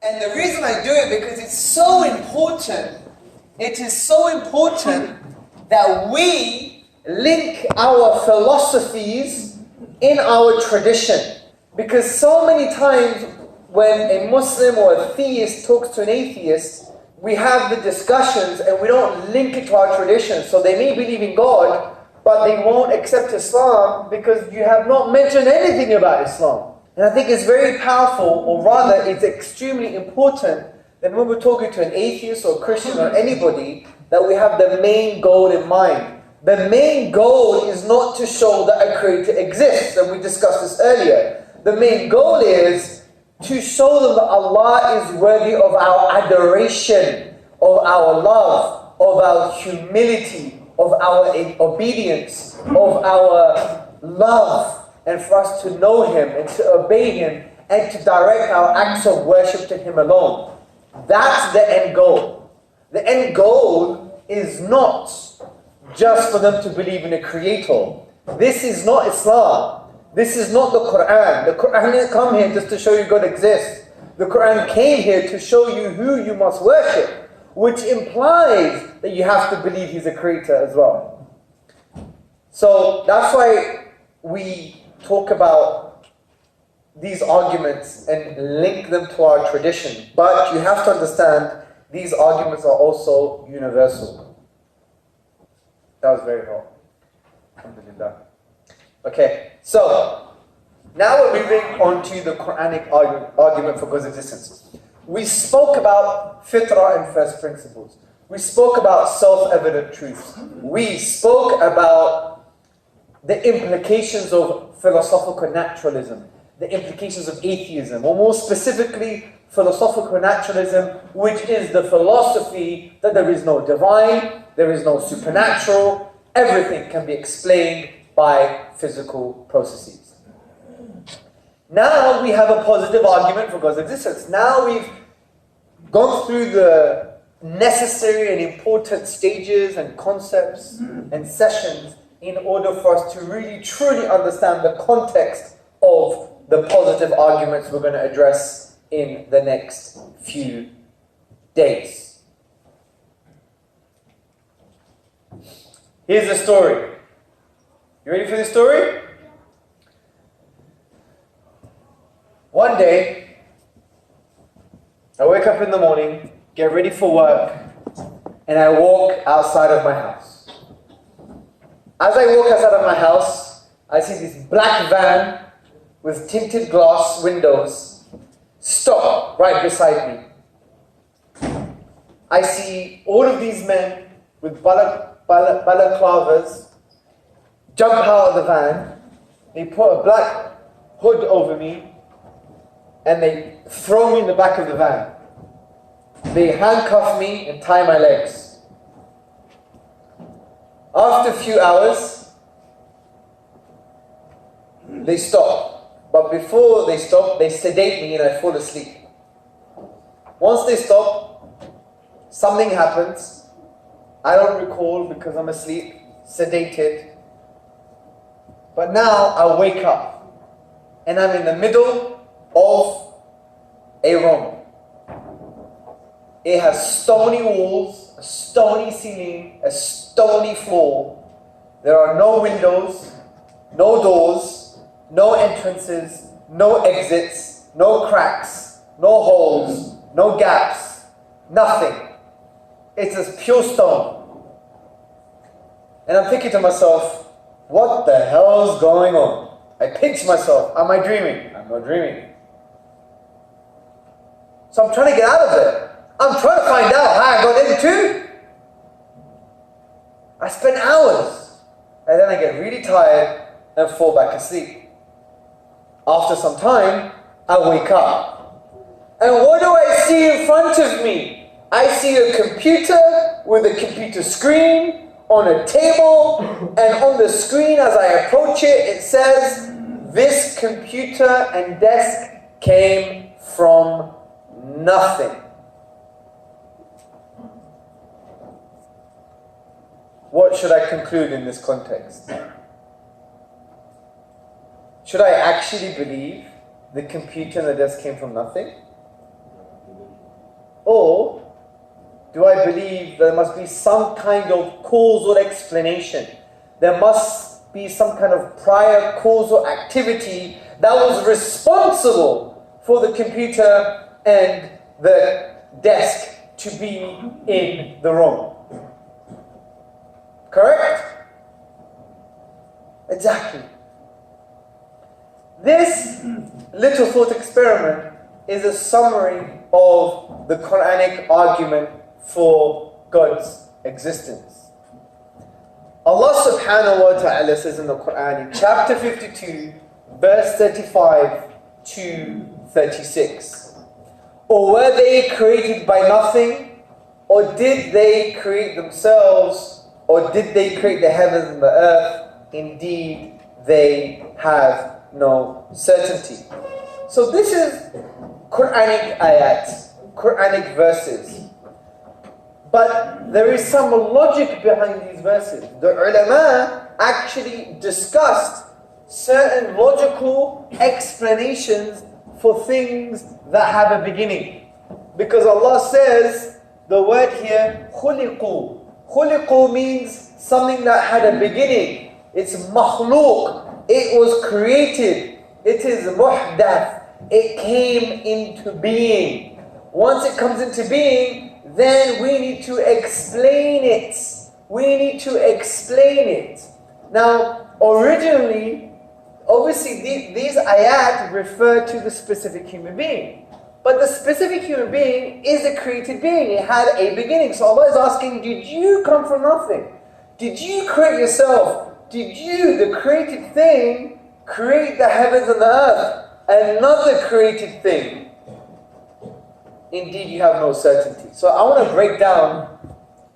And the reason I do it because it's so important. It is so important that we link our philosophies in our tradition. Because so many times when a Muslim or a theist talks to an atheist, we have the discussions and we don't link it to our tradition. So they may believe in God, but they won't accept Islam because you have not mentioned anything about Islam. And I think it's very powerful, or rather it's extremely important that when we're talking to an atheist or Christian or anybody, that we have the main goal in mind. The main goal is not to show that a creator exists, and we discussed this earlier. The main goal is to show them that Allah is worthy of our adoration, of our love, of our humility, of our obedience, of our love, and for us to know Him and to obey Him and to direct our acts of worship to Him alone. That's the end goal. The end goal is not just for them to believe in a creator. This is not Islam. This is not the Quran. The Quran didn't come here just to show you God exists. The Quran came here to show you who you must worship, which implies that you have to believe He's a creator as well. So that's why we talk about these arguments and link them to our tradition. But you have to understand, these arguments are also universal. That was very hot. Alhamdulillah. Okay, so now we're moving on to the Quranic argument for God's existence. We spoke about fitrah and first principles. We spoke about self-evident truths. We spoke about the implications of philosophical naturalism, the implications of atheism, or more specifically, philosophical naturalism, which is the philosophy that there is no divine, there is no supernatural, everything can be explained by physical processes. Now we have a positive argument for God's existence. Now we've gone through the necessary and important stages and concepts and sessions in order for us to really truly understand the context of the positive arguments we're going to address in the next few days. Here's the story. You ready for the story? One day, I wake up in the morning, get ready for work, and I walk outside of my house. As I walk outside of my house, I see this black van with tinted glass windows stop right beside me. I see all of these men with balaclavas jump out of the van. They put a black hood over me and they throw me in the back of the van. They handcuff me and tie my legs. After a few hours, they stop. But before they stop, they sedate me and I fall asleep. Once they stop, something happens. I don't recall because I'm asleep, sedated. But now I wake up and I'm in the middle of a room. It has stony walls, a stony ceiling, a stony floor. There are no windows, no doors, no entrances, no exits, no cracks, no holes, no gaps, nothing. It's as pure stone. And I'm thinking to myself, what the hell is going on? I pinch myself. Am I dreaming? I'm not dreaming. So I'm trying to get out of it. I'm trying to find out how I got into. I spend hours. And then I get really tired and fall back asleep. After some time, I wake up. And what do I see in front of me? I see a computer with a computer screen on a table, and on the screen as I approach it, it says, "This computer and desk came from nothing." What should I conclude in this context? Should I actually believe the computer and the desk came from nothing? Or do I believe there must be some kind of causal explanation? There must be some kind of prior causal activity that was responsible for the computer and the desk to be in the room. Correct? Exactly. This little thought experiment is a summary of the Quranic argument for God's existence. Allah subhanahu wa ta'ala says in the Quran, in chapter 52, verse 35 to 36. Or were they created by nothing? Or did they create themselves? Or did they create the heavens and the earth? Indeed, they have no certainty. So this is Quranic ayat, Quranic verses. But there is some logic behind these verses. The ulama actually discussed certain logical explanations for things that have a beginning. Because Allah says, the word here, khuliqu. Khuliqu means something that had a beginning. It's makhluq. It was created. It is muhdath. It came into being. Once it comes into being, then we need to explain it. We need to explain it. Now, originally, obviously these ayat refer to the specific human being. But the specific human being is a created being. It had a beginning. So Allah is asking, did you come from nothing? Did you create yourself? Did you, the created thing, create the heavens and the earth? Another created thing. Indeed, you have no certainty. So I want to break down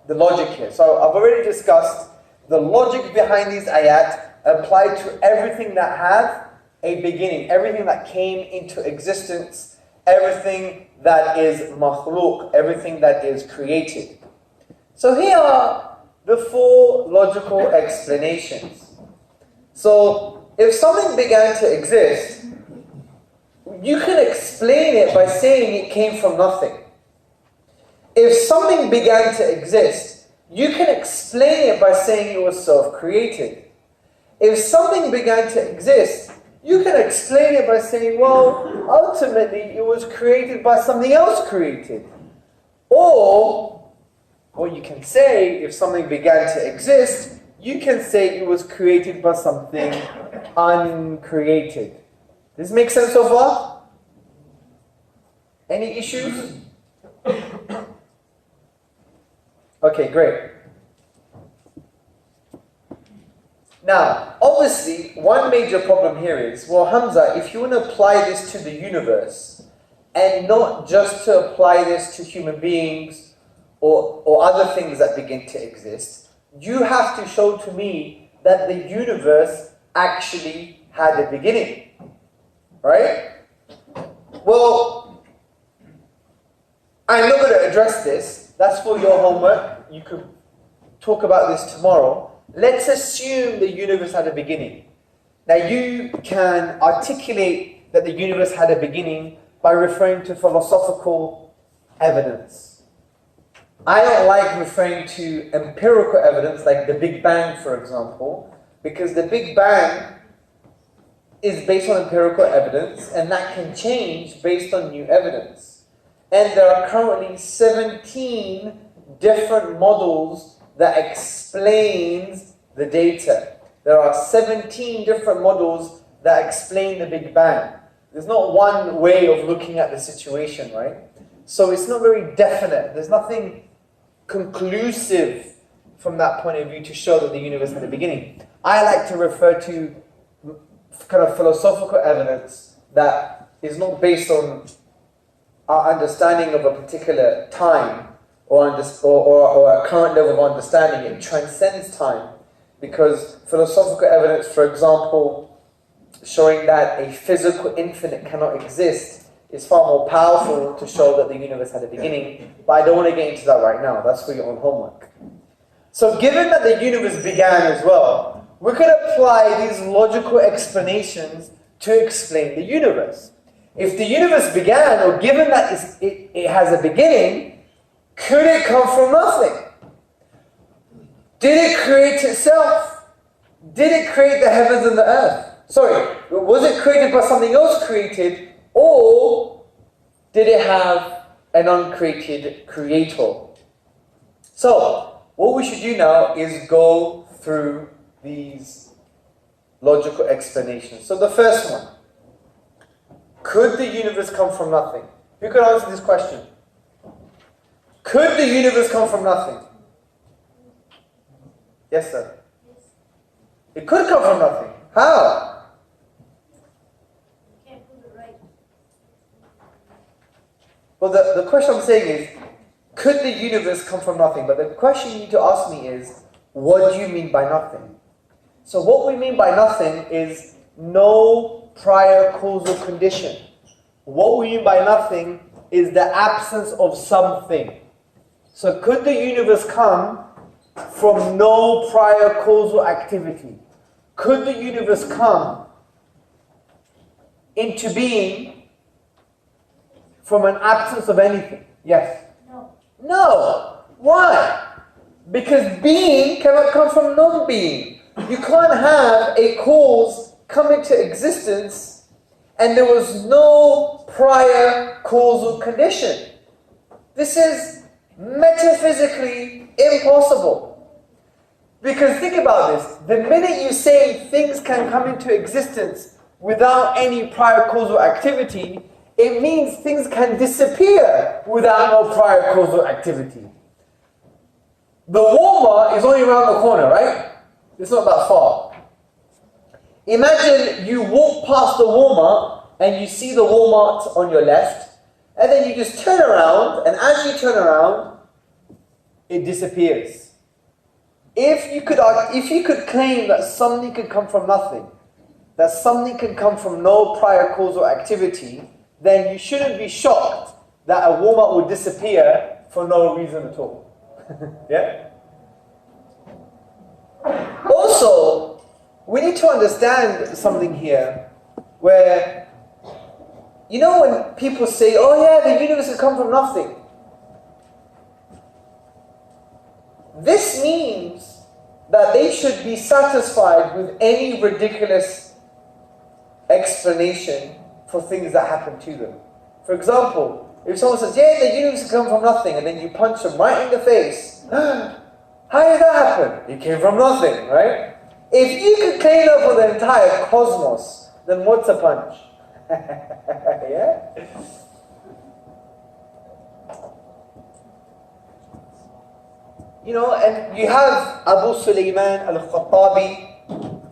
the logic here. So I've already discussed the logic behind these ayat applied to everything that have a beginning, everything that came into existence, everything that is makhluk, everything that is created. So here are the four logical explanations. So if something began to exist, you can explain it by saying it came from nothing. If something began to exist, you can explain it by saying it was self-created. If something began to exist, you can explain it by saying, well, ultimately it was created by something else created. Or, what you can say, if something began to exist, you can say it was created by something uncreated. Does this make sense so far? Any issues? Okay, great. Now, obviously, one major problem here is, well, Hamza, if you want to apply this to the universe, and not just to apply this to human beings or other things that begin to exist, you have to show to me that the universe actually had a beginning. Right? Well, I'm not going to address this. That's for your homework. You could talk about this tomorrow. Let's assume the universe had a beginning. Now you can articulate that the universe had a beginning by referring to philosophical evidence. I don't like referring to empirical evidence like the Big Bang, for example, because the Big Bang is based on empirical evidence, and that can change based on new evidence. And there are currently 17 different models that explains the data. There are 17 different models that explain the Big Bang. There's not one way of looking at the situation, right? So it's not very definite. There's nothing conclusive from that point of view to show that the universe had a beginning. I like to refer to kind of philosophical evidence that is not based on our understanding of a particular time or a current level of understanding. It transcends time, because philosophical evidence, for example, showing that a physical infinite cannot exist is far more powerful to show that the universe had a beginning, but I don't want to get into that right now. That's for your own homework. So given that the universe began as well, we could apply these logical explanations to explain the universe. If the universe began, or given that it has a beginning, Could it come from nothing? Did it create itself? Did it create the heavens and the earth? Sorry, was it created by something else created, or did it have an uncreated creator? So, what we should do now is go through these logical explanations. So the first one, could the universe come from nothing? Who could answer this question? Could the universe come from nothing? Yes, sir. It could come from nothing. How? You can't prove it right. Well, the question I'm saying is, could the universe come from nothing? But the question you need to ask me is, what do you mean by nothing? So what we mean by nothing is no prior causal condition. What we mean by nothing is the absence of something. So could the universe come from no prior causal activity? Could the universe come into being from an absence of anything? Yes? No. No. Why? Because being cannot come from non-being. You can't have a cause come into existence and there was no prior causal condition. This is metaphysically impossible. Because think about this, the minute you say things can come into existence without any prior causal activity, it means things can disappear without no prior causal activity. The Walmart is only around the corner, right? It's not that far. Imagine you walk past the Walmart and you see the Walmart on your left, and then you just turn around, and as you turn around, it disappears. If you could claim that something could come from nothing, that something can come from no prior causal activity, then you shouldn't be shocked that a Walmart would disappear for no reason at all. Yeah? Also, we need to understand something here, where, you know when people say, oh yeah, the universe has come from nothing. This means that they should be satisfied with any ridiculous explanation for things that happen to them. For example, if someone says, yeah, the universe has come from nothing, and then you punch them right in the face, how did that happen? It came from nothing, right? If you could claim that for the entire cosmos, then what's a punch? Yeah? You know, and you have Abu Sulaiman al-Khattabi,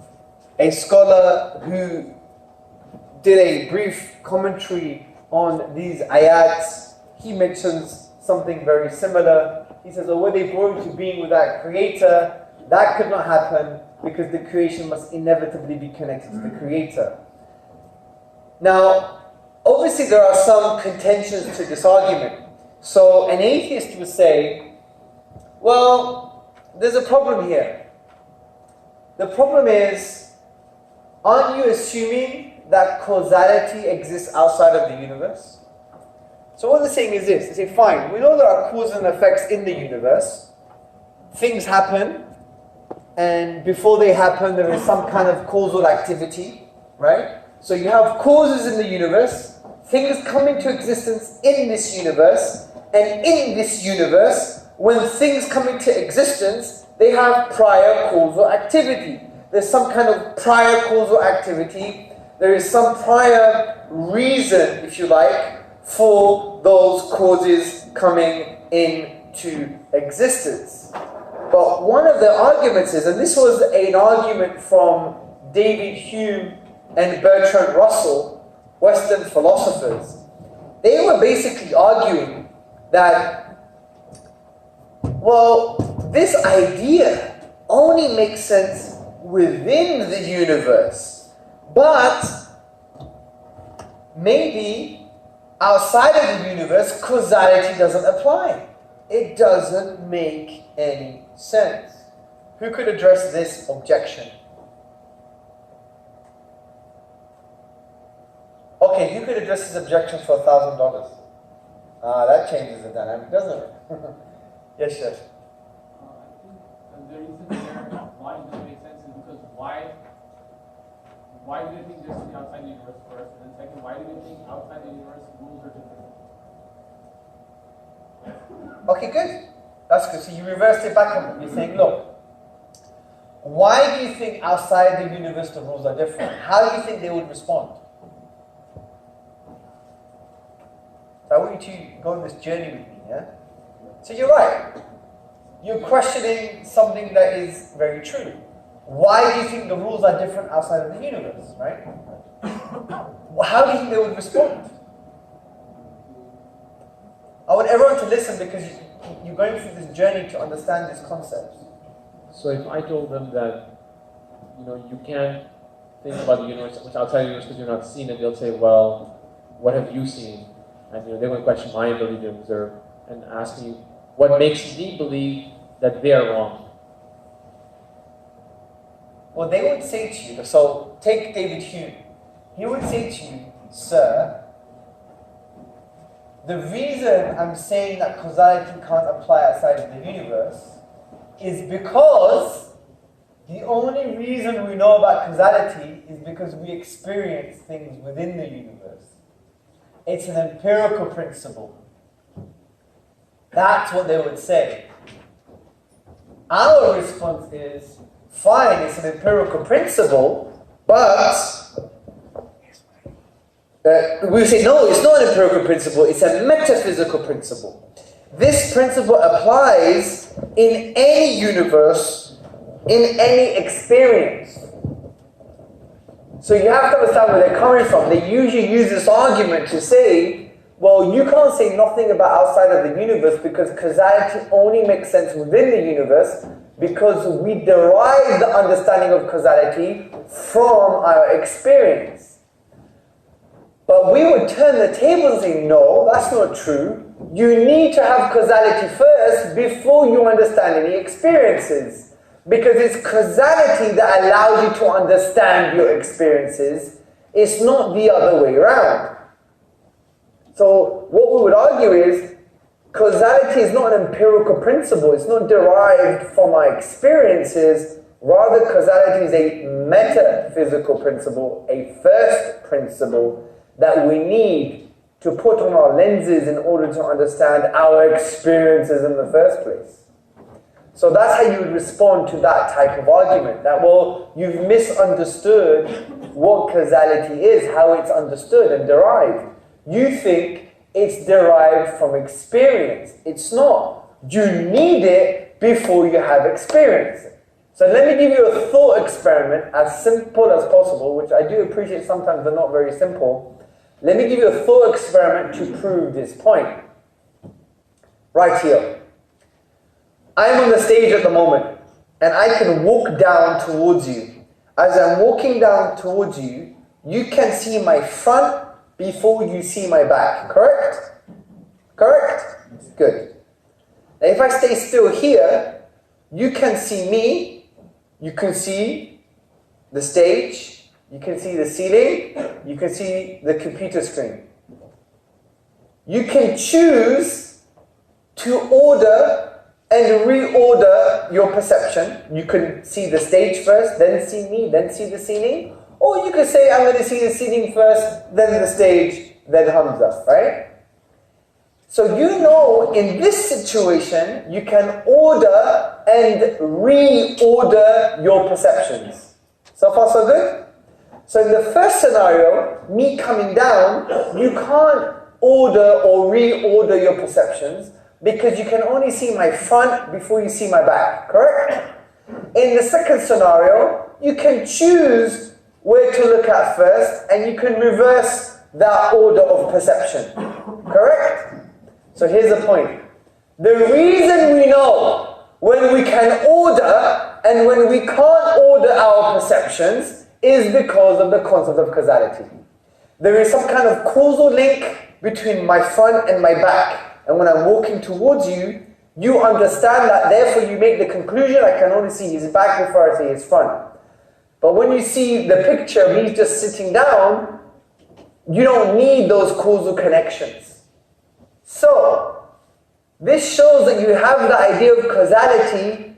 a scholar who did a brief commentary on these ayats. He mentions something very similar. He says, oh, were they brought into being without creator? That could not happen because the creation must inevitably be connected to the creator. Now, obviously there are some contentions to this argument. So an atheist would say, well, there's a problem here. The problem is, aren't you assuming that causality exists outside of the universe? So what they're saying is this. They say, fine, we know there are causes and effects in the universe. Things happen, and before they happen, there is some kind of causal activity, right? So you have causes in the universe, things come into existence in this universe, and in this universe, when things come into existence, they have prior causal activity. There's some kind of prior causal activity. There is some prior reason, if you like, for those causes coming into existence. But one of the arguments is, and this was an argument from David Hume and Bertrand Russell, Western philosophers. They were basically arguing that, well, this idea only makes sense within the universe, but maybe outside of the universe, causality doesn't apply. It doesn't make any sense. Who could address this objection? Okay, who could address this objection for $1,000? That changes the dynamic, doesn't it? Yes, yes. I think the reason there why it doesn't make sense is because why do they think there's something outside the universe first, and then second, why do they think outside the universe rules are different? Okay, good. That's good. So you reversed it back on them. You're saying, look, why do you think outside the universe the rules are different? How do you think they would respond? So I want you to go on this journey with me, yeah? So you're right. You're questioning something that is very true. Why do you think the rules are different outside of the universe, right? How do you think they would respond? I want everyone to listen because you're going through this journey to understand this concept. So if I told them that, you can't think about the universe, what's outside the universe because you're not seeing it, they'll say, well, what have you seen? And they're going to question my ability to observe and ask me, what makes me believe that they are wrong? Well, they would say to you, so take David Hume. He would say to you, sir, the reason I'm saying that causality can't apply outside of the universe is because the only reason we know about causality is because we experience things within the universe. It's an empirical principle. That's what they would say. Our response is, fine, it's an empirical principle, but we say, no, it's not an empirical principle, it's a metaphysical principle. This principle applies in any universe, in any experience. So you have to understand where they're coming from. They usually use this argument to say, well, you can't say nothing about outside of the universe because causality only makes sense within the universe because we derive the understanding of causality from our experience. But we would turn the tables and say, no, that's not true. You need to have causality first before you understand any experiences. Because it's causality that allows you to understand your experiences. It's not the other way around. So what we would argue is, causality is not an empirical principle. It's not derived from our experiences. Rather, causality is a metaphysical principle, a first principle that we need to put on our lenses in order to understand our experiences in the first place. So that's how you would respond to that type of argument. That, well, you've misunderstood what causality is, how it's understood and derived. You think it's derived from experience. It's not. You need it before you have experience. So let me give you a thought experiment as simple as possible, which I do appreciate sometimes they're not very simple. Let me give you a thought experiment to prove this point. Right here. I'm on the stage at the moment, and I can walk down towards you. As I'm walking down towards you, you can see my front before you see my back, correct? Correct? Good. Now if I stay still here, you can see me, you can see the stage, you can see the ceiling, you can see the computer screen. You can choose to order and reorder your perception. You can see the stage first, then see me, then see the ceiling. Or you could say, I'm going to see the ceiling first, then the stage, then Hamza, right? So you know, in this situation, you can order and reorder your perceptions. So far, so good? So in the first scenario, me coming down, you can't order or reorder your perceptions because you can only see my front before you see my back, correct? In the second scenario, you can choose where to look at first and you can reverse that order of perception, correct? So here's the point. The reason we know when we can order and when we can't order our perceptions is because of the concept of causality. There is some kind of causal link between my front and my back. And when I'm walking towards you, you understand that, therefore you make the conclusion, I can only see his back before I see his front. But when you see the picture of me just sitting down, you don't need those causal connections. So, this shows that you have the idea of causality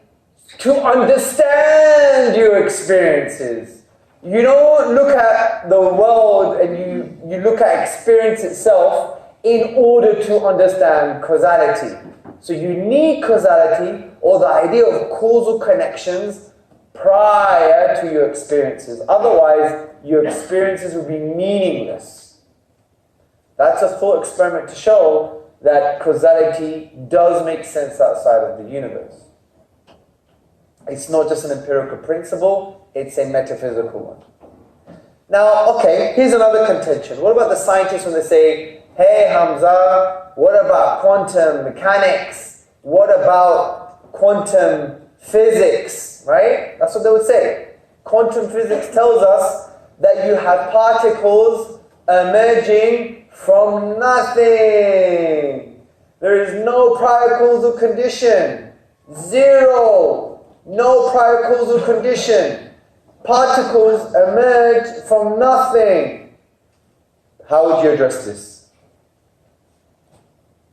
to understand your experiences. You don't look at the world and you look at experience itself in order to understand causality. So you need causality, or the idea of causal connections, prior to your experiences. Otherwise, your experiences will be meaningless. That's a thought experiment to show that causality does make sense outside of the universe. It's not just an empirical principle, it's a metaphysical one. Now, okay, here's another contention. What about the scientists when they say, hey Hamza, what about quantum mechanics? What about quantum physics, right? That's what they would say. Quantum physics tells us that you have particles emerging from nothing. There is no prior causal condition. Zero. No prior causal condition. Particles emerge from nothing. How would you address this?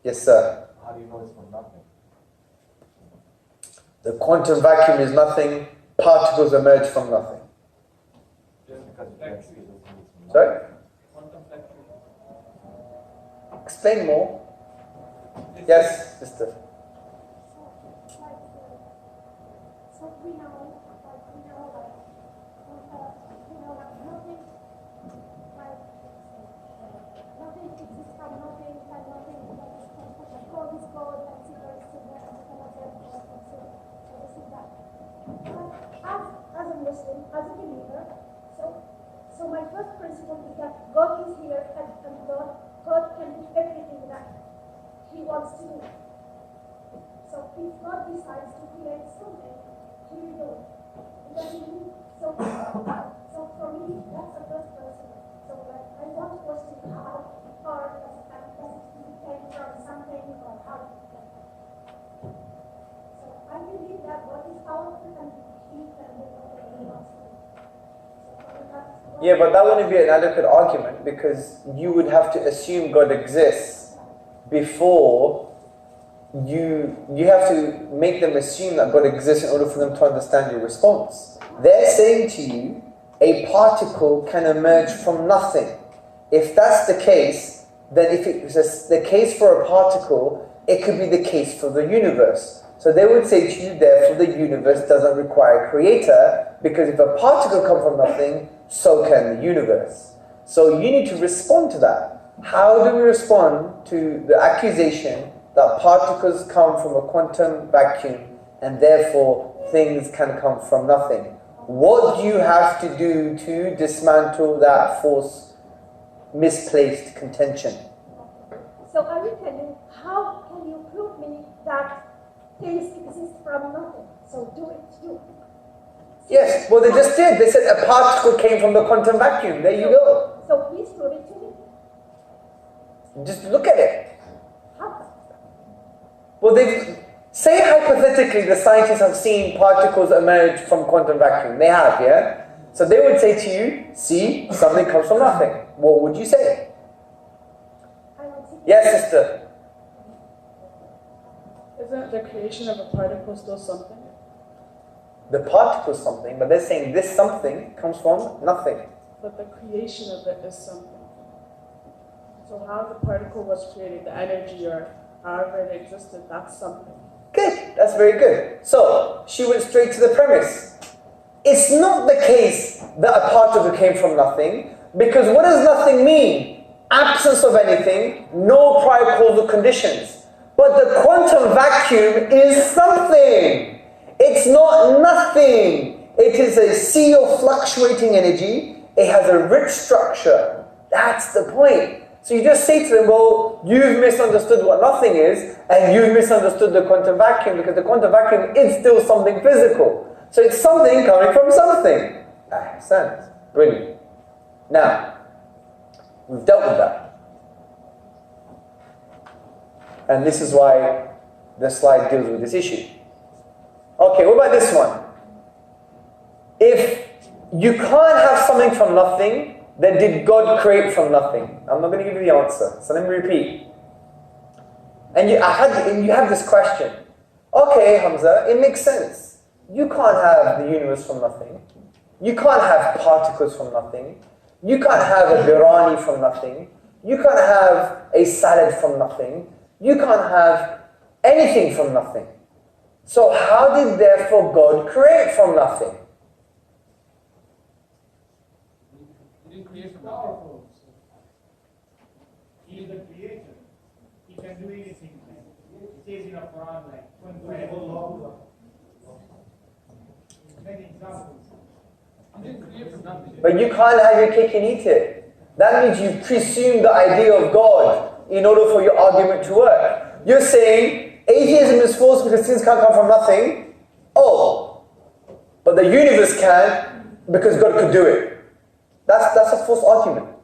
Yes, sir. How do you know it's from nothing? The quantum vacuum is nothing. Particles emerge from nothing. Just because you can't see it doesn't mean it's from nothing. Sorry? Quantum fluctuation. Explain more. Yes, sister. So we know nothing, nothing exists from nothing, and nothing is God is God, and zero is zero, and the other is zero. So this is that. As a Muslim, as a believer, so my first principle is that God is here, and God can do everything that He wants to do. So if God decides to create something, He will do it. So for me, that's the first principle. So I don't question how or does it came from something or how it came. So I believe that God is powerful and He can do whatever He wants to do. Yeah, but that wouldn't be an adequate argument because you would have to assume God exists before you have to make them assume that God exists in order for them to understand your response. They're saying to you, a particle can emerge from nothing. If that's the case, then if it's the case for a particle, it could be the case for the universe. So they would say to you, therefore the universe doesn't require a creator, because if a particle comes from nothing, so can the universe. So you need to respond to that. How do we respond to the accusation that particles come from a quantum vacuum and therefore things can come from nothing? What do you have to do to dismantle that false, misplaced contention? So I will tell you, how can you prove me that things exist from nothing? So do it. Yes, well they just did. They said a particle came from the quantum vacuum. There you go. So please prove it to me. Just look at it. How? Well, say hypothetically the scientists have seen particles emerge from quantum vacuum. They have, yeah? So they would say to you, see, something comes from nothing. What would you say? I don't see. Yes, sister. Isn't the creation of a particle still something? The particle is something, but they're saying this something comes from nothing. But the creation of it is something. So how the particle was created, the energy or however it existed, that's something. Good, that's very good. So, she went straight to the premise. It's not the case that a particle came from nothing, because what does nothing mean? Absence of anything, no prior causal conditions. But the quantum vacuum is something. It's not nothing. It is a sea of fluctuating energy. It has a rich structure. That's the point. So you just say to them, well, you've misunderstood what nothing is, and you've misunderstood the quantum vacuum, because the quantum vacuum is still something physical. So it's something coming from something. Ahsan. Brilliant. Now, we've dealt with that. And this is why the slide deals with this issue. Okay, what about this one? If you can't have something from nothing, then did God create from nothing? I'm not going to give you the answer, so let me repeat. And you have this question. Okay, Hamza, it makes sense. You can't have the universe from nothing. You can't have particles from nothing. You can't have a biryani from nothing. You can't have a salad from nothing. You can't have anything from nothing. So how did therefore God create from nothing? He didn't create from nothing. He is the creator. He can do anything. It says in the Quran, like, many examples. He didn't create from nothing. But you can't have your cake and eat it. That means you presume the idea of God in order for your argument to work. You're saying atheism is false because things can't come from nothing. Oh, but the universe can because God could do it. That's a false argument.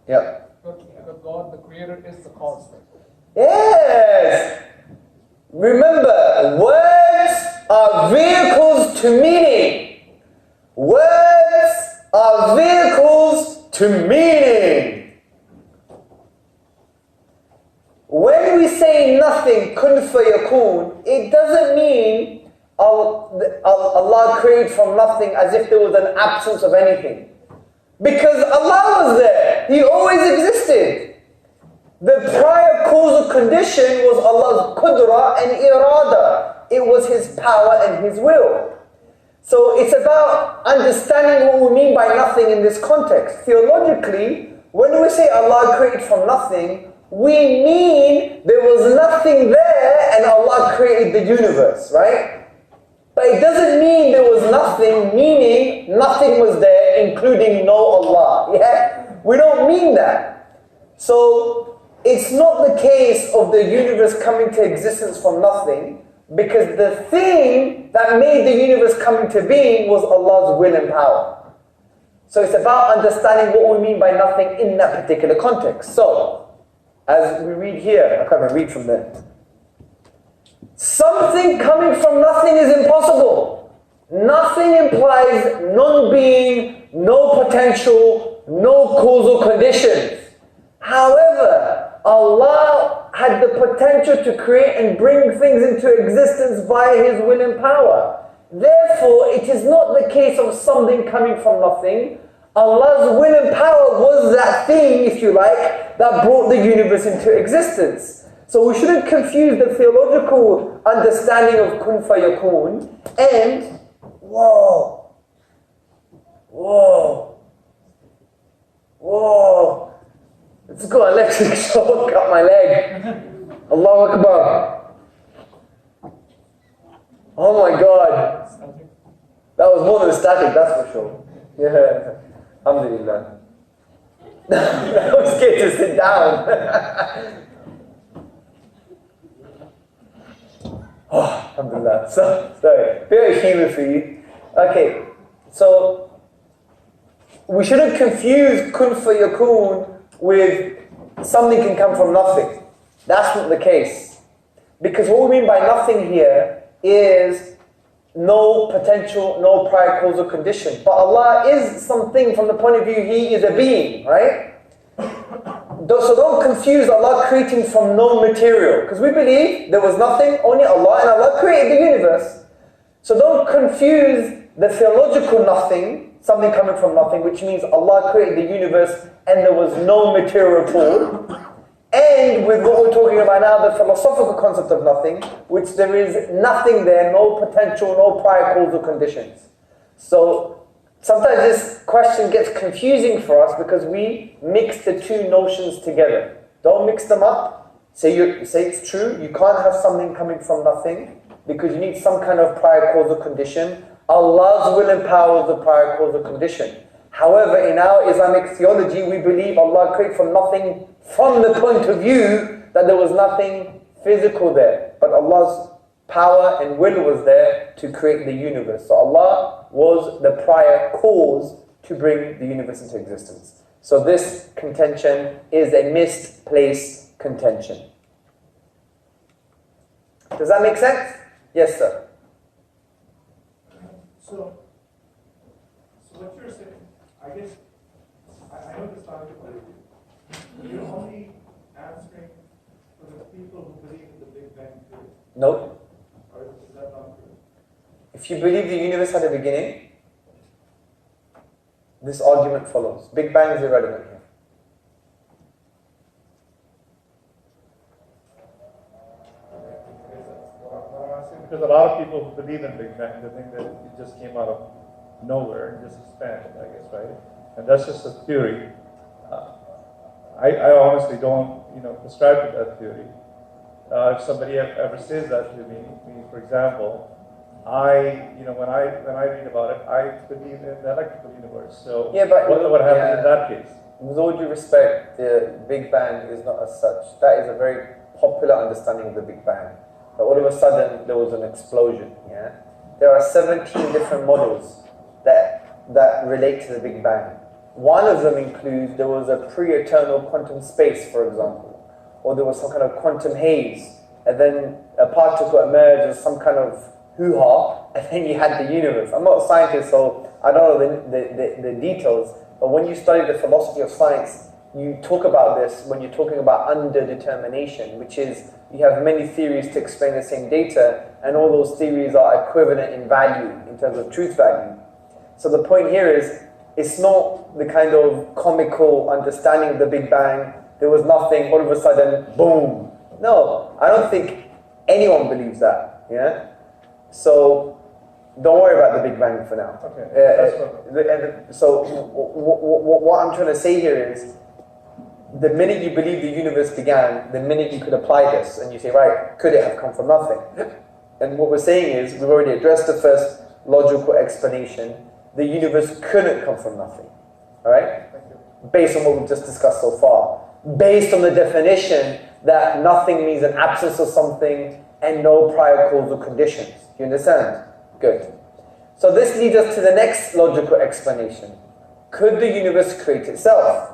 Yeah. But God, the creator, is the causal. Yes! Remember, words are vehicles to meaning. Words are vehicles to meaning. When we say nothing, kun fayakun, it doesn't mean Allah created from nothing as if there was an absence of anything. Because Allah was there. He always existed. The prior causal condition was Allah's qudra and irada. It was His power and His will. So it's about understanding what we mean by nothing in this context. Theologically, when we say Allah created from nothing, we mean there was nothing there and Allah created the universe, right? But it doesn't mean there was nothing, meaning nothing was there, including no Allah. Yeah? We don't mean that. So it's not the case of the universe coming to existence from nothing, because the thing that made the universe come into being was Allah's will and power. So it's about understanding what we mean by nothing in that particular context. So, as we read here, I can't even read from there. Something coming from nothing is impossible. Nothing implies non-being, no potential, no causal conditions. However, Allah had the potential to create and bring things into existence via His will and power. Therefore, it is not the case of something coming from nothing. Allah's will and power was that thing, if you like, that brought the universe into existence. So we shouldn't confuse the theological understanding of kun fayakun and whoa, let's go electric shock, cut my leg. Allahu Akbar. Oh my God. That was more than static, that's for sure. Yeah. Alhamdulillah. I was scared to sit down. Oh, alhamdulillah. Sorry, very humor for you. Okay, so we shouldn't confuse kun fayakun with something can come from nothing. That's not the case. Because what we mean by nothing here is no potential, no prior causal condition. But Allah is something from the point of view He is a being, right? So don't confuse Allah creating from no material. Because we believe there was nothing, only Allah, and Allah created the universe. So don't confuse the theological nothing, something coming from nothing, which means Allah created the universe and there was no material at all, and with what we're talking about now, the philosophical concept of nothing, which there is nothing there, no potential, no prior causal conditions. So sometimes this question gets confusing for us because we mix the two notions together. Don't mix them up. Say it's true, you can't have something coming from nothing because you need some kind of prior causal condition. Allah's will and power is the prior causal condition. However, in our Islamic theology, we believe Allah created from nothing from the point of view that there was nothing physical there. But Allah's power and will was there to create the universe. So Allah was the prior cause to bring the universe into existence. So this contention is a misplaced contention. Does that make sense? Yes, sir. So what you're saying, I guess, I know this topic, but you're only answering for the people who believe in the Big Bang Theory? No. Or is that not true? If you believe the universe had a beginning, this argument follows. Big Bang is irrelevant here. Because a lot of people who believe in Big Bang, they think that it just came out of nowhere and just expanded, I guess, right? And that's just a theory. I honestly don't, prescribe to that theory. If somebody ever says that to me, for example, when I read about it, I believe in the electrical universe. So Yeah, but what happens in that case? with all due respect, the Big Bang is not as such. That is a very popular understanding of the Big Bang. But all of a sudden, there was an explosion. Yeah, there are 17 different models that relate to the Big Bang. One of them includes there was a pre-eternal quantum space, for example, or there was some kind of quantum haze, and then a particle emerged as some kind of hoo-ha, and then you had the universe. I'm not a scientist, so I don't know the details, but when you study the philosophy of science, you talk about this when you're talking about underdetermination, which is you have many theories to explain the same data, and all those theories are equivalent in value, in terms of truth value. So the point here is, it's not the kind of comical understanding of the Big Bang. There was nothing, all of a sudden, boom. No, I don't think anyone believes that. Yeah. So don't worry about the Big Bang for now. Okay. So what I'm trying to say here is, the minute you believe the universe began, the minute you could apply this, and you say, right, could it have come from nothing? And what we're saying is, we've already addressed the first logical explanation. The universe couldn't come from nothing. All right? Based on what we've just discussed so far. Based on the definition that nothing means an absence of something and no prior causal conditions. Do you understand? Good. So this leads us to the next logical explanation. Could the universe create itself?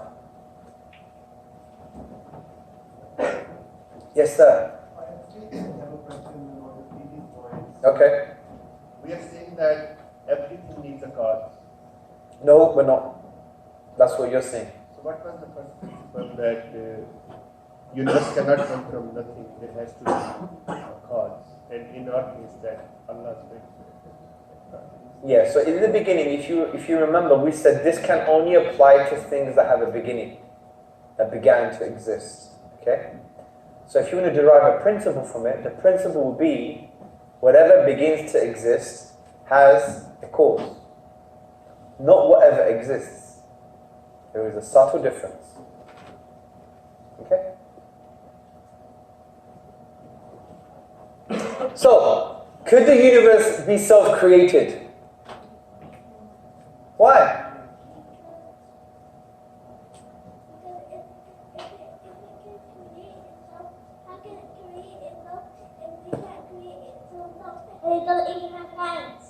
Yes, sir. I actually have a question on the previous points. Okay. We are saying that everything needs a cause. No, we're not. That's what you're saying. So what was the first principle that universe cannot come from nothing? There has to be a cause. And in our case, that Allah is going to. Yeah, so in the beginning, if you remember, we said this can only apply to things that have a beginning, that began to exist. Okay? So if you want to derive a principle from it, the principle will be whatever begins to exist has a cause. Not whatever exists. There is a subtle difference. Okay? So, could the universe be self-created? Why? It doesn't even have hands.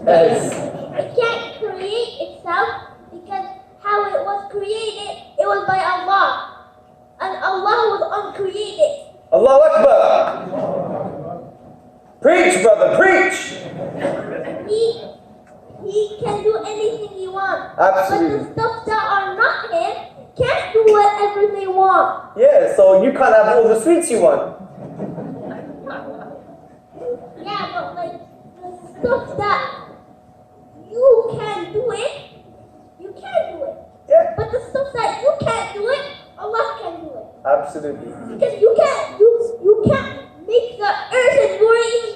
Yes. It can't create itself because how it was created, it was by Allah. And Allah was uncreated. Allahu Akbar! Preach, brother, preach! He can do anything he wants. Absolutely. But the stuff that are not him can't do whatever they want. Yeah, so you can't have all the sweets you want. Yeah, but like the stuff that you can do it, you can do it. Yeah. But the stuff that you can't do it, Allah can do it. Absolutely. Because you can't make the earth and you were even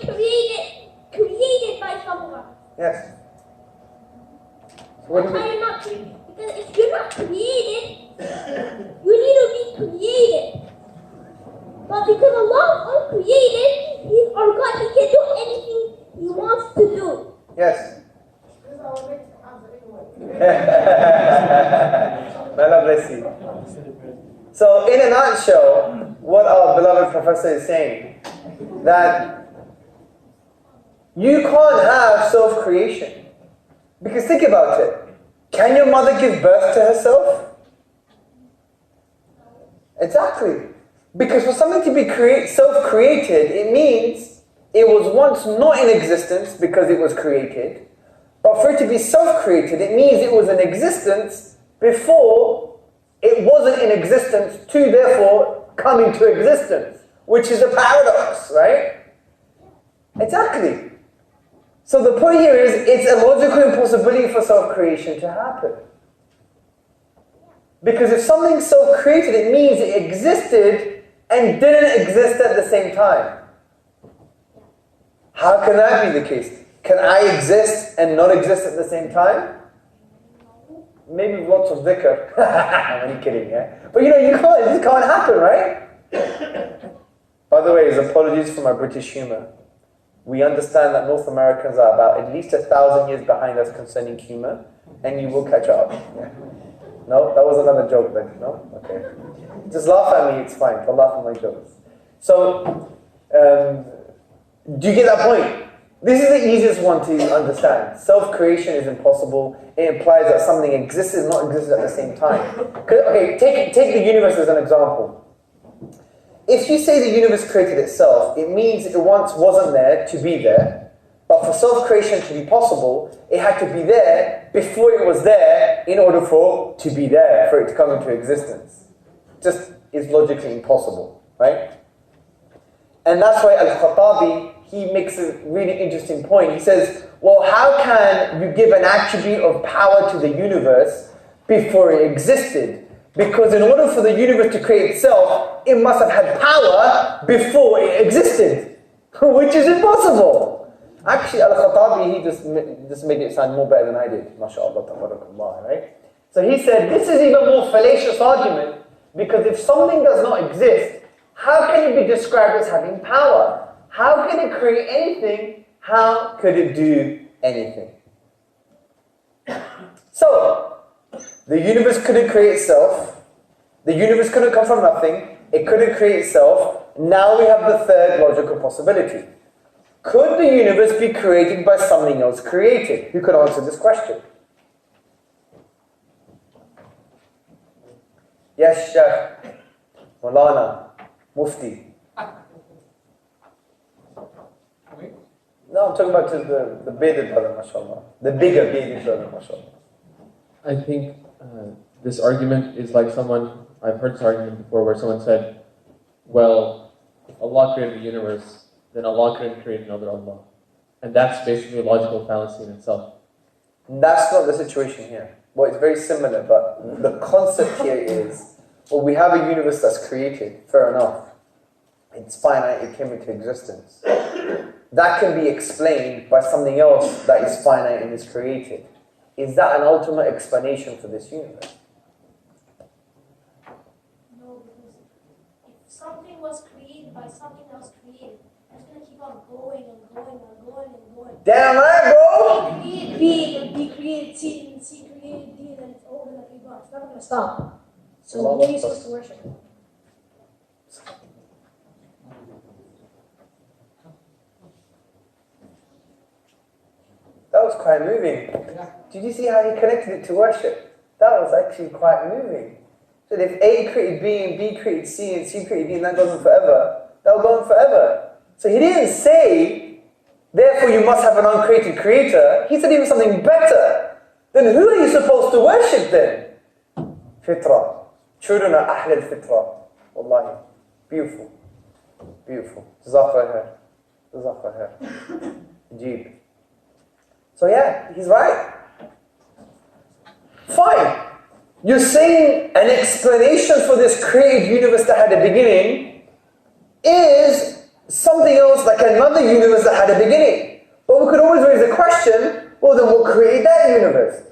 created by someone. Yes. So That's why you're not created. Because if you're not created, you need to be created. But because Allah is uncreated, He's our God, He can do anything He wants to do. Yes. This is our next answer anyway. May Allah bless you. So, in a nutshell, what our beloved professor is saying, that you can't have self-creation. Because think about it. Can your mother give birth to herself? Exactly. Because for something to be self-created, it means it was once not in existence because it was created. But for it to be self-created, it means it was in existence before it wasn't in existence to therefore come into existence. which is a paradox, right? Exactly. So the point here is, it's a logical impossibility for self-creation to happen. Because if something's self-created, it means it existed and didn't exist at the same time. How can that be the case? Can I exist and not exist at the same time? Maybe with lots of dhikr. I'm only kidding, yeah? But you can't, this can't happen, right? By the way, apologies for my British humor. We understand that North Americans are about at least 1,000 years behind us concerning humor, and you will catch up. Yeah. No? That was another joke then, no? Okay. Just laugh at me, it's fine. Don't laugh at my jokes. So, do you get that point? This is the easiest one to understand. Self-creation is impossible. It implies that something exists and not exists at the same time. Okay, take the universe as an example. If you say the universe created itself, it means it once wasn't there to be there. But for self-creation to be possible, it had to be there before it was there in order for it to be there, for it to come into existence. Just is logically impossible, right? And that's why Al-Khattabi, he makes a really interesting point. He says, well, how can you give an attribute of power to the universe before it existed? Because in order for the universe to create itself, it must have had power before it existed, which is impossible. Actually, Al-Khattabi, he just made it sound more better than I did. MashaAllah, tabarakallah, right? So he said, this is even more fallacious argument, because if something does not exist, how can it be described as having power? How can it create anything? How could it do anything? So, the universe couldn't create itself. The universe couldn't come from nothing. It couldn't create itself. Now we have the third logical possibility. Could the universe be created by something else created? Who could answer this question? Yes, Sheikh. Maulana. Mufti. No, I'm talking about the bearded brother, mashallah. The bigger bearded brother, mashallah. I think this argument is like I've heard this argument before where someone said, well, if Allah created the universe, then Allah couldn't create another Allah. And that's basically a logical fallacy in itself. That's not the situation here. Well, it's very similar, but the concept here is, well, we have a universe that's created, fair enough. It's finite, it came into existence. That can be explained by something else that is finite and is created. Is that an ultimate explanation for this universe? No, because if something was created by something else created, it's going to keep on going and going and going and going. Damn right, bro! A created B and B created C and C created D, and then it's all going to keep on. It's never going to stop. So what are you supposed to worship? That was quite moving. Did you see how he connected it to worship? That was actually quite moving. So if A created B and B created C and C created D and that goes on forever, that will go on forever. So he didn't say, therefore you must have an uncreated creator. He said even something better. Then who are you supposed to worship then? Fitra. Children are ahl al-fitra. Wallahi. Beautiful. Beautiful. Jazakallah khair. Jazakallah khair. Jeep. So yeah, he's right. Fine. You're saying an explanation for this created universe that had a beginning is something else like another universe that had a beginning. But we could always raise the question, well then we'll create that universe.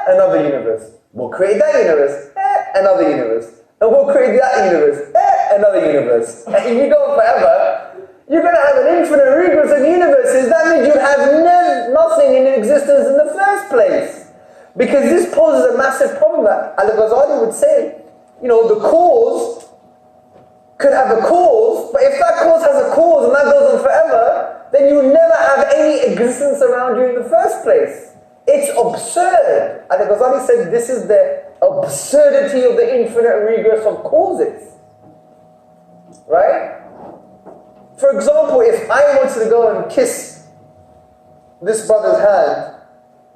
Another universe. We'll create that universe. Another universe. And we'll create that universe. Another universe. And if you go forever, you're going to have an infinite regress of universes. That means you have nothing in existence in the first place. Because this poses a massive problem that Al-Ghazali would say, the cause could have a cause, but if that cause has a cause and that goes on forever, then you will never have any existence around you in the first place. It's absurd. Al-Ghazali said this is the absurdity of the infinite regress of causes. Right? For example, if I wanted to go and kiss this brother's hand,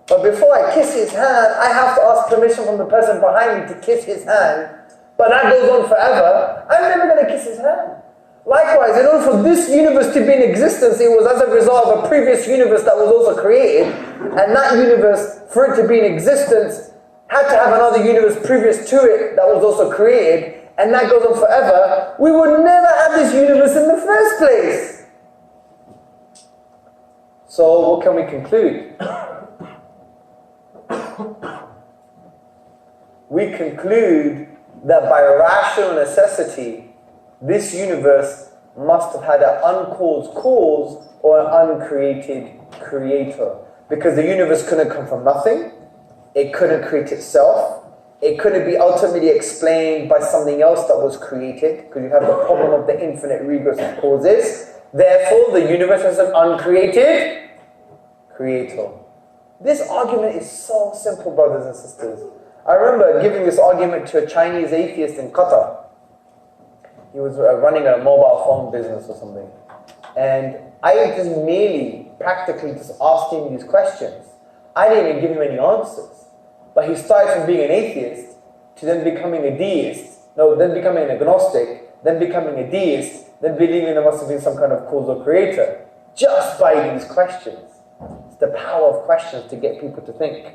but before I kiss his hand, I have to ask permission from the person behind me to kiss his hand, but that goes on forever, I'm never going to kiss his hand. Likewise, in order for this universe to be in existence, it was as a result of a previous universe that was also created, and that universe, for it to be in existence, had to have another universe previous to it that was also created, and that goes on forever. We would never have this universe in the first place. So what can we conclude? We conclude that by rational necessity, this universe must have had an uncaused cause or an uncreated creator. Because the universe couldn't come from nothing, it couldn't create itself, it couldn't be ultimately explained by something else that was created, because you have the problem of the infinite regress of causes. Therefore, the universe has an uncreated creator. This argument is so simple, brothers and sisters. I remember giving this argument to a Chinese atheist in Qatar. He was running a mobile phone business or something. And I just merely, practically just asked him these questions. I didn't even give him any answers. But he started from being an atheist to then becoming a deist. No, then becoming an agnostic, then becoming a deist, then believing there must have been some kind of causal creator. Just by these questions. It's the power of questions to get people to think.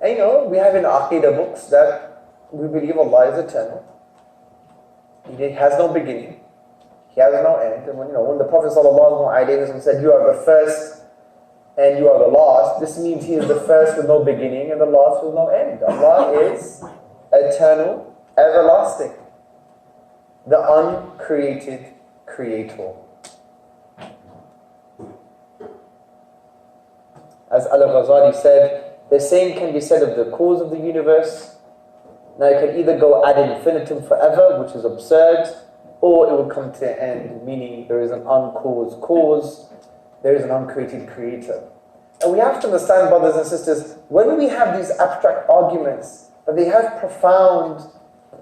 And we have in Aqidah books that we believe Allah is eternal. He has no beginning. He has no end. And when the Prophet ﷺ said, "You are the first and you are the last," this means He is the first with no beginning and the last with no end. Allah is eternal, everlasting, the uncreated creator. As Al-Ghazali said, the same can be said of the cause of the universe. Now it can either go ad infinitum forever, which is absurd, or it will come to an end, meaning there is an uncaused cause, there is an uncreated creator. And we have to understand, brothers and sisters, when we have these abstract arguments, that they have profound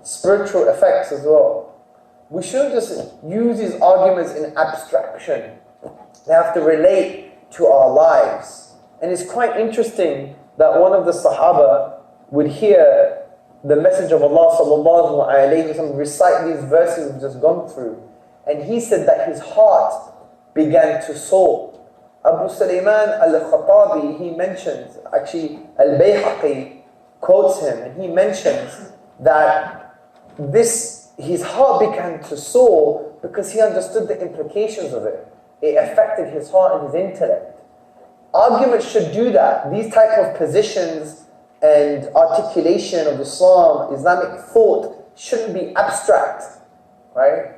spiritual effects as well. We shouldn't just use these arguments in abstraction. They have to relate to our lives. And it's quite interesting that one of the Sahaba would hear the Messenger of Allah sallallahu alayhi wa sallam recite these verses we've just gone through. And he said that his heart began to soar. Abu Sulaiman al-Khattabi, he mentions, actually al-Bayhaqi quotes him, and he mentions that his heart began to soar because he understood the implications of it. It affected his heart and his intellect. Arguments should do that. These type of positions and articulation of Islam, Islamic thought, shouldn't be abstract, right?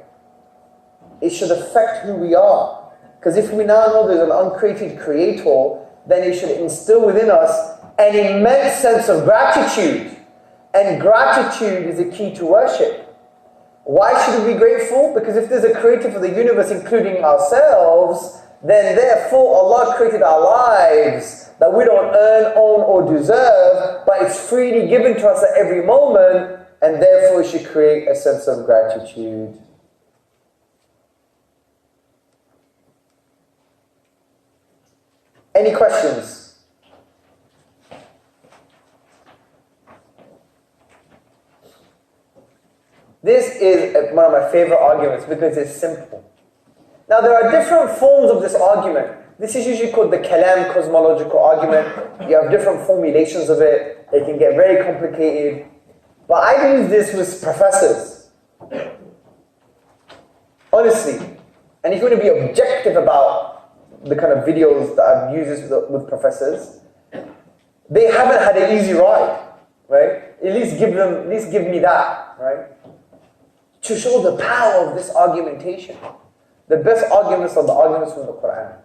It should affect who we are. Because if we now know there's an uncreated creator, then it should instill within us an immense sense of gratitude. And gratitude is the key to worship. Why should we be grateful? Because if there's a creator for the universe, including ourselves, then therefore Allah created our lives that we don't earn, own, or deserve, but it's freely given to us at every moment, and therefore we should create a sense of gratitude. Any questions? This is one of my favorite arguments because it's simple. Now there are different forms of this argument. This is usually called the Kalam cosmological argument. You have different formulations of it. They can get very complicated. But I use this with professors. Honestly. And if you want to be objective about the kind of videos that I've used this with professors, they haven't had an easy ride, right? At least give me that, right? To show the power of this argumentation. The best arguments are the arguments from the Quran.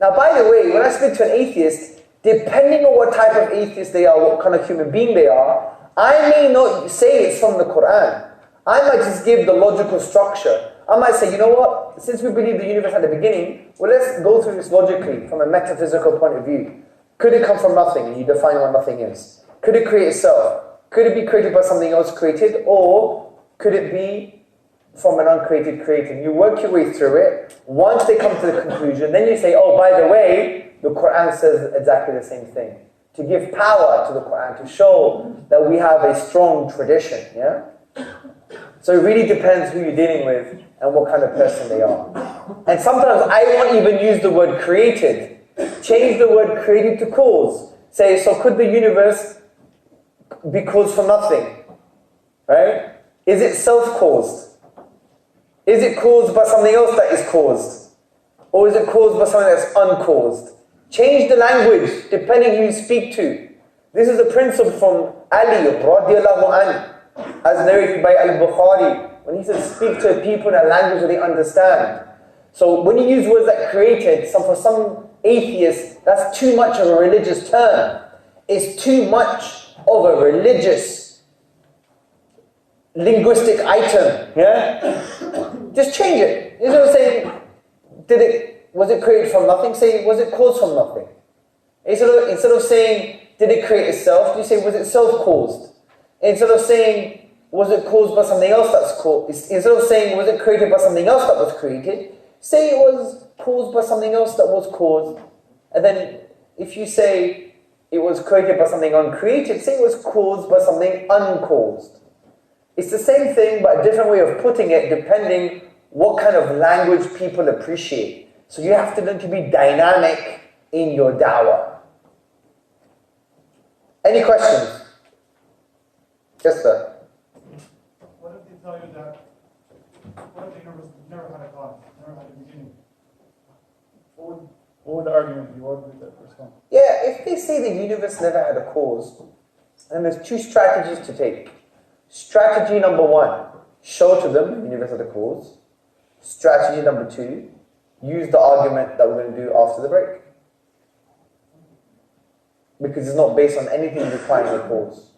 Now, by the way, when I speak to an atheist, depending on what type of atheist they are, what kind of human being they are, I may not say it's from the Quran. I might just give the logical structure. I might say, you know what? Since we believe the universe had a beginning, well, let's go through this logically from a metaphysical point of view. Could it come from nothing? And you define what nothing is. Could it create itself? Could it be created by something else created? Or could it be from an uncreated creator? You work your way through it. Once they come to the conclusion, then you say, oh, by the way, the Quran says exactly the same thing. to give power to the Quran, to show that we have a strong tradition, yeah? So it really depends who you're dealing with and what kind of person they are. And sometimes I won't even use the word created. Change the word created to cause. Say, so could the universe be caused from nothing? Right? Is it self-caused? Is it caused by something else that is caused? Or is it caused by something that's uncaused? Change the language depending who you speak to. This is a principle from Ali radiallahu anhu, as narrated by Al-Bukhari, when he says speak to people in a language that they understand. So when you use words like created, for some atheists, that's too much of a religious term. It's too much of a religious linguistic item. Yeah? Just change it. Instead of saying, was it created from nothing? Say, was it caused from nothing? Instead of saying, did it create itself? Do you say, was it self-caused? Instead of saying, was it caused by something else that's caused? Instead of saying, was it created by something else that was created? Say it was caused by something else that was caused. And then, if you say it was created by something uncreated, say it was caused by something uncaused. It's the same thing, but a different way of putting it, depending what kind of language people appreciate. So you have to learn to be dynamic in your dawah. Any questions? Yes, sir. What if they tell you that, what if the universe never had a cause, never had a beginning? What would the argument be? What would be that first one? Yeah, if they say the universe never had a cause, then there's two strategies to take. Strategy number one, show to them the universe had a cause. Strategy number two, use the argument that we're going to do after the break. Because it's not based on anything requiring a cause.